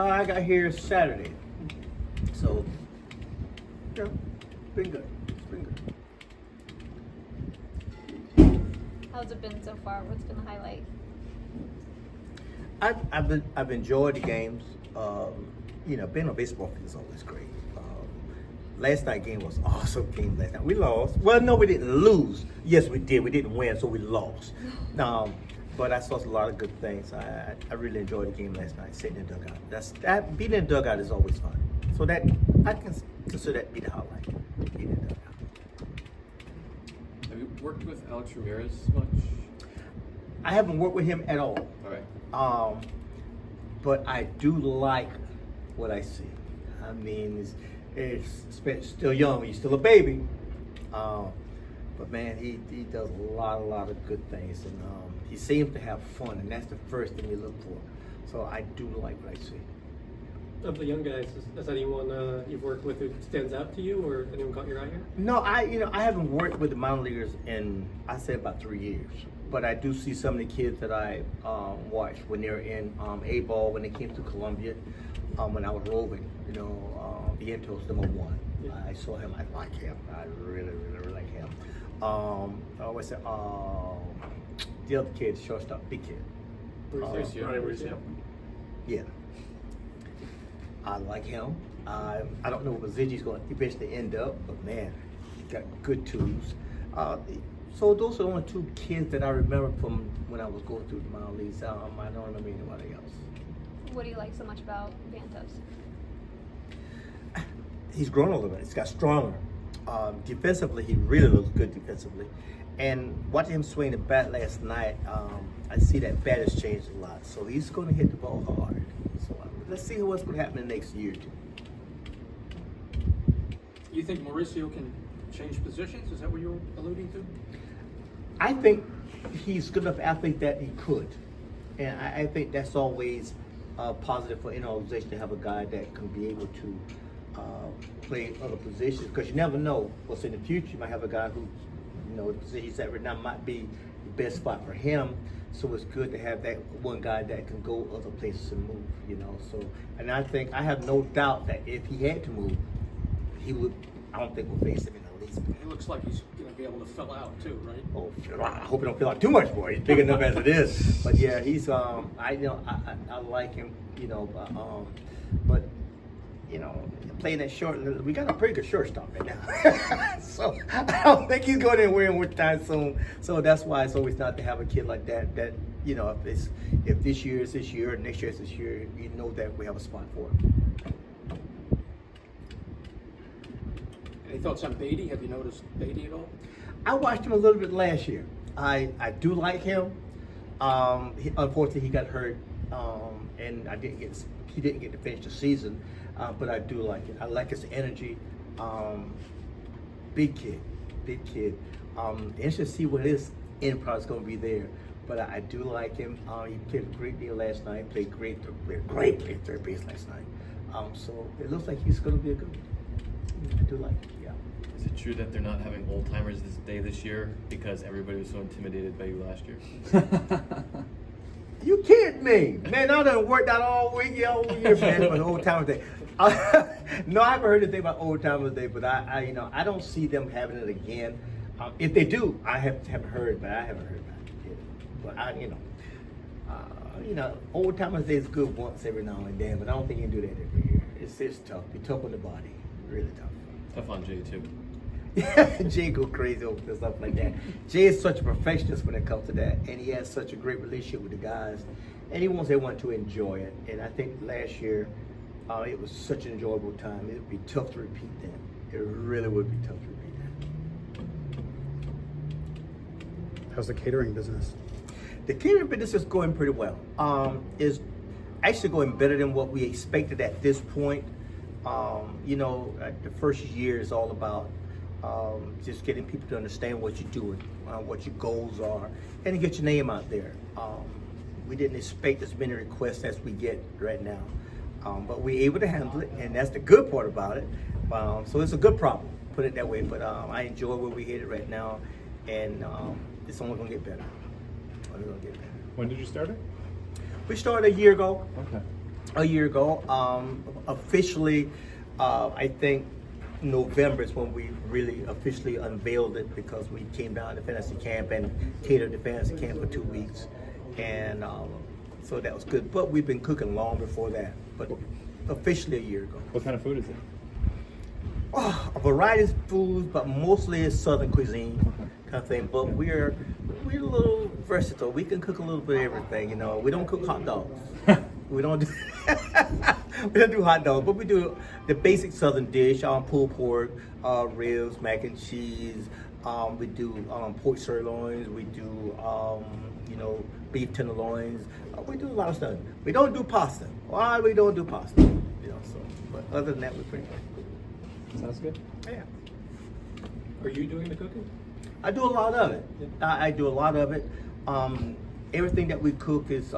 I got here Saturday. So, yeah, it's been good. It's been good. How's it been so far? What's been the highlight? I've enjoyed the games. Being on baseball field is always great. Last night game was an awesome game last night. We lost. Well, no, we didn't lose. Yes, we did. We didn't win, so we lost. But I saw a lot of good things. I really enjoyed the game last night, sitting in the dugout. Being in the dugout is always fun. So that I can consider that be the highlight. Being in the dugout. Have you worked with Alex Ramirez much? I haven't worked with him at all. All right. But I do like what I see. I mean, it's still young. He's still a baby. But man, he does a lot of good things, and he seems to have fun, and that's the first thing you look for. So I do like what I see. Of the young guys, is anyone you've worked with who stands out to you, or anyone caught your eye here? No, I haven't worked with the minor leaguers in, I say, about 3 years. But I do see some of the kids that I watched when they were in A-ball, when they came to Columbia, when I was roving. Vientos, number 1. Yeah. I saw him. I like him. I really like him. What's that? The other kid, shortstop, big kid. Yeah. I like him. I don't know what position he's going to eventually end up, but man, he got good tools. So those are the only 2 kids that I remember from when I was going through the minor leagues. I don't remember anybody else. What do you like so much about Vientos? He's grown a little bit. He's got stronger. Defensively, he really looks good defensively. And watching him swing the bat last night, I see that bat has changed a lot. So he's going to hit the ball hard. So let's see what's going to happen in the next year or 2. You think Mauricio can change positions? Is that what you're alluding to? I think he's a good enough athlete that he could. And I think that's always positive for any organization to have a guy that can be able to play other positions, because you never know what's in the future. You might have a guy who, the position he's at right now might be the best spot for him. So it's good to have that one guy that can go other places and move, So, and I think, I have no doubt that if he had to move, he would, I don't think we'll face him in the least. It looks like he's going to be able to fill out too, right? Oh, I hope he don't fill out too much for it. He's big enough as it is. But yeah, he's, I like him, but playing that short, we got a pretty good shortstop right now. So I don't think he's going anywhere in which time soon. So that's why it's always not to have a kid like that, if this year is this year, next year is this year, that we have a spot for him. Any thoughts on Beatty? Have you noticed Beatty at all? I watched him a little bit last year. I do like him. Unfortunately, he got hurt, and he didn't get to finish the season. But I do like it. I like his energy. Big kid. Interesting to see what his end product is going to be there. But I do like him. He played a great deal last night. Played great third base last night. So it looks like he's going to be a good one. I do like it. Yeah. Is it true that they're not having old timers this year because everybody was so intimidated by you last year? You kidding me? Man, I done worked out all week, all year, man, for the Old Timers Day. No, I haven't heard anything about Old Timers Day, but I don't see them having it again. If they do, I haven't heard, but I haven't heard about it. But Old Timers Day is good once every now and then, but I don't think you can do that every year. It's tough. Be tough on the body, really tough. Tough on Jay too. Jay go crazy over stuff like that. Jay is such a perfectionist when it comes to that, and he has such a great relationship with the guys, and he wants everyone to enjoy it. And I think last year, it was such an enjoyable time. It would be tough to repeat that. It really would be tough to repeat that. How's the catering business? The catering business is going pretty well. Is actually going better than what we expected at this point. The first year is all about just getting people to understand what you're doing, what your goals are, and to get your name out there. We didn't expect as many requests as we get right now, but we're able to handle it, and that's the good part about it. So it's a good problem, put it that way. But I enjoy where we're headed right now, and it's only going to get better. When did you start it? We started a year ago. Okay. A year ago. Officially, I think November is when we really officially unveiled it because we came down to fantasy camp and catered to fantasy camp for 2 weeks, and so that was good. But we've been cooking long before that, but officially a year ago. What kind of food is it? A variety of foods, but mostly it's Southern cuisine kind of thing. But we're a little versatile. We can cook a little bit of everything. You know, we don't cook hot dogs. We don't do we don't do hot dogs, but we do the basic Southern dish: pulled pork, ribs, mac and cheese. We do pork sirloins. We do beef tenderloins. We do a lot of stuff. We don't do pasta. Why we don't do pasta? So. But other than that, we're pretty good. Sounds good. Yeah. Are you doing the cooking? I do a lot of it. Yeah. I do a lot of it. Everything that we cook is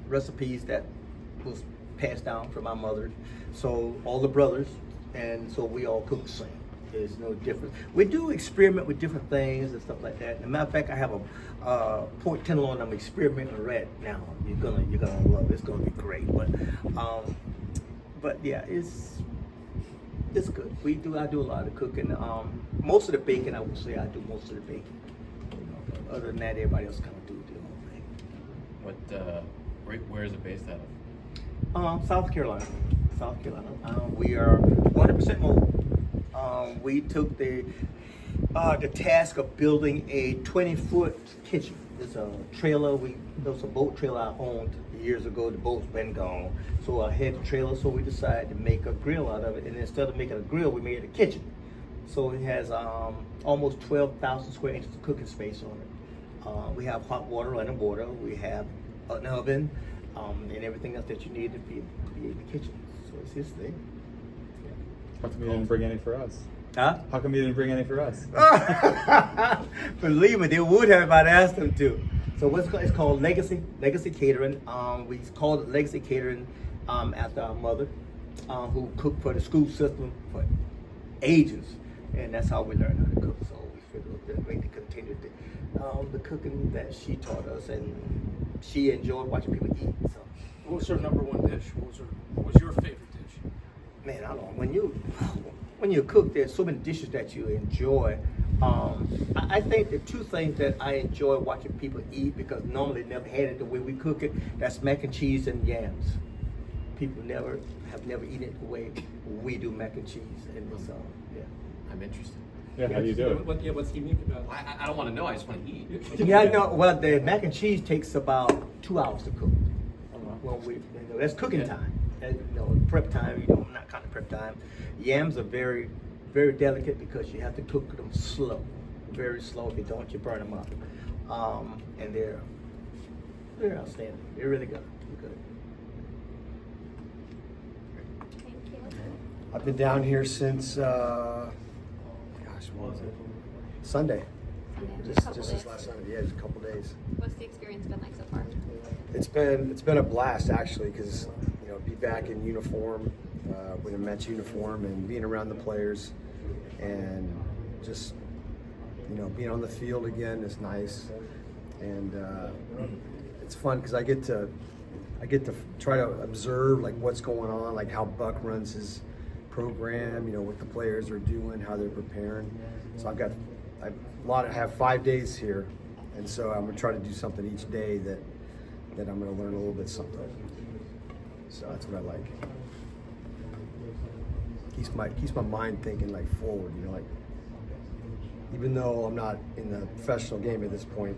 recipes that was passed down from my mother. So all the brothers, and so we all cook the same. There's no difference. We do experiment with different things and stuff like that. As a matter of fact, I have a pork tenderloin I'm experimenting with now. You're gonna love it. It's gonna be great. But yeah, it's good. I do a lot of cooking. Most of the baking, I would say I do most of the baking. Other than that, everybody else kind of do their own thing. Where is it based out of? South Carolina. We are 100% mobile. We took the task of building a 20-foot kitchen. It's a trailer. There was a boat trailer I owned years ago. The boat's been gone. So I had the trailer, so we decided to make a grill out of it. And instead of making a grill, we made a kitchen. So it has almost 12,000 square inches of cooking space on it. We have hot water, running water. We have an oven, and everything else that you need to be in the kitchen. So it's his thing. How come you didn't bring any for us? Huh? How come you didn't bring any for us? Believe me, they would have if I'd asked them to. So what's it called? It's called Legacy Catering. We called it Legacy Catering after our mother, who cooked for the school system for ages, and that's how we learned how to cook. So we figured it would be great to continue the cooking that she taught us, and she enjoyed watching people eat. So. What was her number one dish? What was your favorite dish? Man, I don't know. When you cook, there's so many dishes that you enjoy. I think the two things that I enjoy watching people eat, because normally they never had it the way we cook it, that's mac and cheese and yams. People have never eaten it the way we do mac and cheese, and so yeah. I'm interested. Yeah, how do you do it? What's unique about it? I don't want to know. I just want to eat. Yeah, no. Well, the mac and cheese takes about 2 hours to cook. Well, that's cooking time. And, prep time. Not kind of prep time. Yams are very, very delicate because you have to cook them slow, very slow. If you don't, you burn them up. And they're outstanding. They're really good. They're good. Thank you. I've been down here since, what was it? Sunday. Just this last Sunday. Yeah, just a couple days. What's the experience been like so far? It's been a blast actually, because be back in uniform, with a Mets uniform, and being around the players, and just being on the field again is nice, and it's fun because I get to try to observe like what's going on, like how Buck runs his program, what the players are doing, how they're preparing. So I have 5 days here, and so I'm gonna try to do something each day that I'm gonna learn a little bit something. So that's what I like. Keeps my mind thinking like forward, like even though I'm not in the professional game at this point,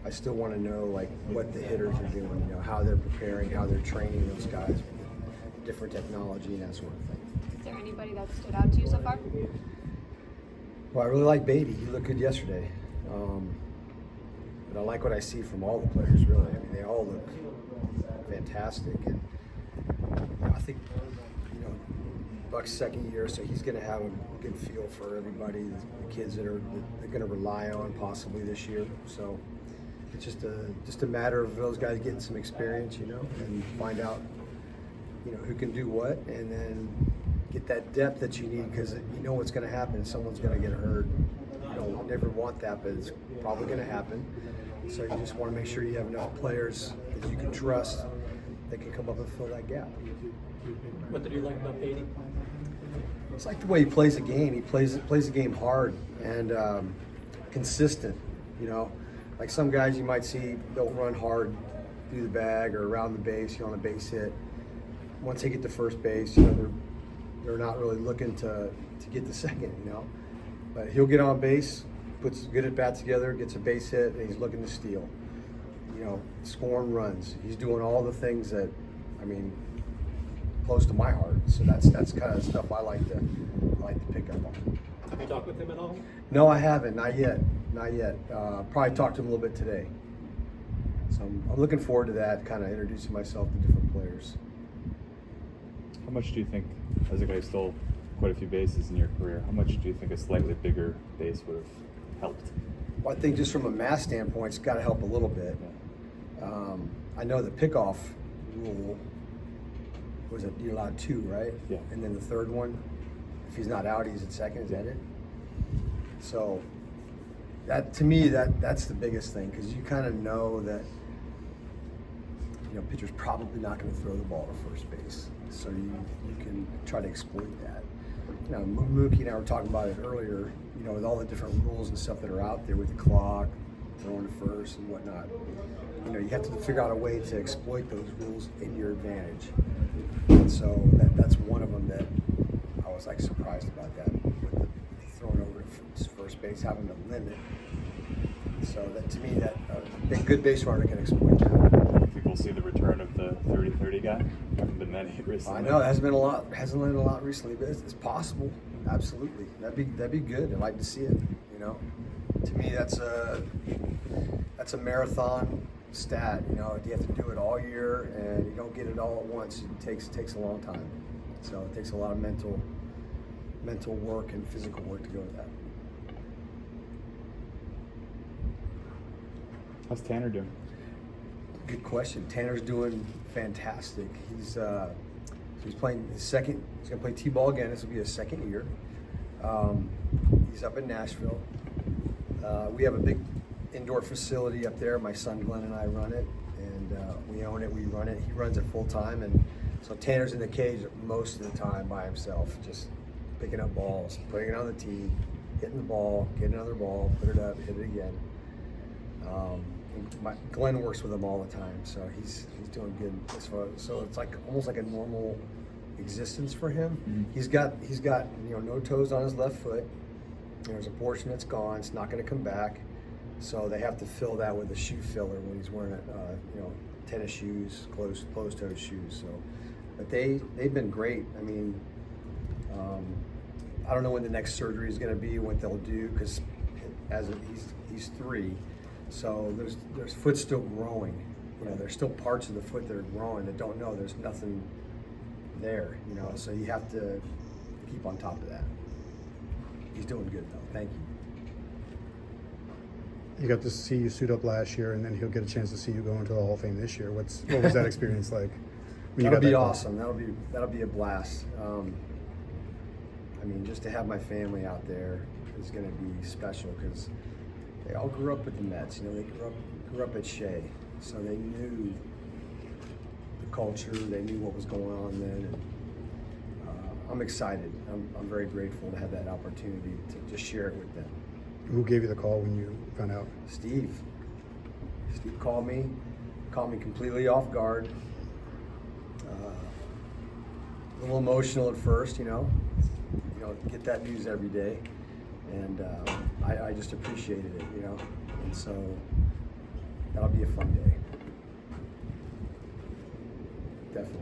I still want to know like what the hitters are doing, how they're preparing, how they're training those guys with different technology and that sort of thing. Is there anybody that stood out to you so far? Well, I really like Beatty. He looked good yesterday. But I like what I see from all the players, really. I mean, they all look fantastic. And I think, Buck's second year, so he's going to have a good feel for everybody, the kids that they're going to rely on possibly this year. So it's just a matter of those guys getting some experience, and find out, who can do what, and then get that depth that you need, because you know what's going to happen. Someone's going to get hurt. You don't never want that, but it's probably going to happen. So you just want to make sure you have enough players that you can trust, that can come up and fill that gap. What did you like about Beatty? It's like the way he plays the game. He plays the game hard and consistent. You know, like some guys you might see, they'll run hard through the bag or around the base, you know, on a base hit. Once they get to first base, you know, they're not really looking to get to second, you know. But he'll get on base, puts a good at bat together, gets a base hit, and he's looking to steal. You know, scoring runs. He's doing all the things that, I mean, close to my heart. So that's kind of stuff I like to pick up on. Have you talked with him at all? No, I haven't. Not yet. Probably talked to him a little bit today. So I'm looking forward to that, kind of introducing myself to different players. How much do you think, as a guy who stole quite a few bases in your career, how much do you think a slightly bigger base would have helped? Well, I think just from a mass standpoint, it's got to help a little bit. I know the pickoff rule was it you're allowed 2, right? Yeah. And then the third one, if he's not out, he's at second. Is that it? So that to me, that's the biggest thing, because you kind of know that, you know, pitcher's probably not going to throw the ball to first base, so you can try to exploit that. You know, Mookie and I were talking about it earlier. You know, with all the different rules and stuff that are out there with the clock, throwing to first and whatnot. You know, you have to figure out a way to exploit those rules in your advantage. And so that's one of them that I was like surprised about, that with the throwing over to first base, having a limit. So that to me, that a good base runner can exploit that. I think we'll see the return of the 30-30 guy. Haven't been many recently. I know it hasn't been a lot recently, but it's possible. Absolutely, that'd be good. I'd like to see it. You know, to me, that's a marathon stat. You know, you have to do it all year, and you don't get it all at once. It takes a long time. So it takes a lot of mental work and physical work to go with that. How's Tanner doing? Good question. Tanner's doing fantastic. He's playing his second. He's gonna play T-ball again. This will be his second year. He's up in Nashville. We have a big indoor facility up there. My son Glenn and I run it, and we own it. We run it. He runs it full time, and so Tanner's in the cage most of the time by himself, just picking up balls, putting it on the tee, hitting the ball, getting another ball, put it up, hit it again. Glenn works with him all the time, so he's doing good as far. So it's like almost like a normal existence for him. Mm-hmm. He's got you know, no toes on his left foot. There's a portion that's gone. It's not going to come back. So they have to fill that with a shoe filler when he's wearing you know, tennis shoes, closed-toed shoes. So, but they've been great. I mean, I don't know when the next surgery is going to be, what they'll do, because he's 3. So there's foot still growing. You know, there's still parts of the foot that are growing that don't know there's nothing there. You know, so you have to keep on top of that. He's doing good though. Thank you. You got to see you suit up last year, and then he'll get a chance to see you go into the Hall of Fame this year. What was that experience like? That'll be awesome. That'll be a blast. I mean, just to have my family out there is going to be special, because they all grew up with the Mets. You know, they grew up at Shea, so they knew the culture. They knew what was going on then. And, I'm excited. I'm very grateful to have that opportunity to just share it with them. Who gave you the call when you found out? Steve. Steve called me completely off guard. A little emotional at first, you know, get that news every day, and I just appreciated it, you know, and so that'll be a fun day, definitely.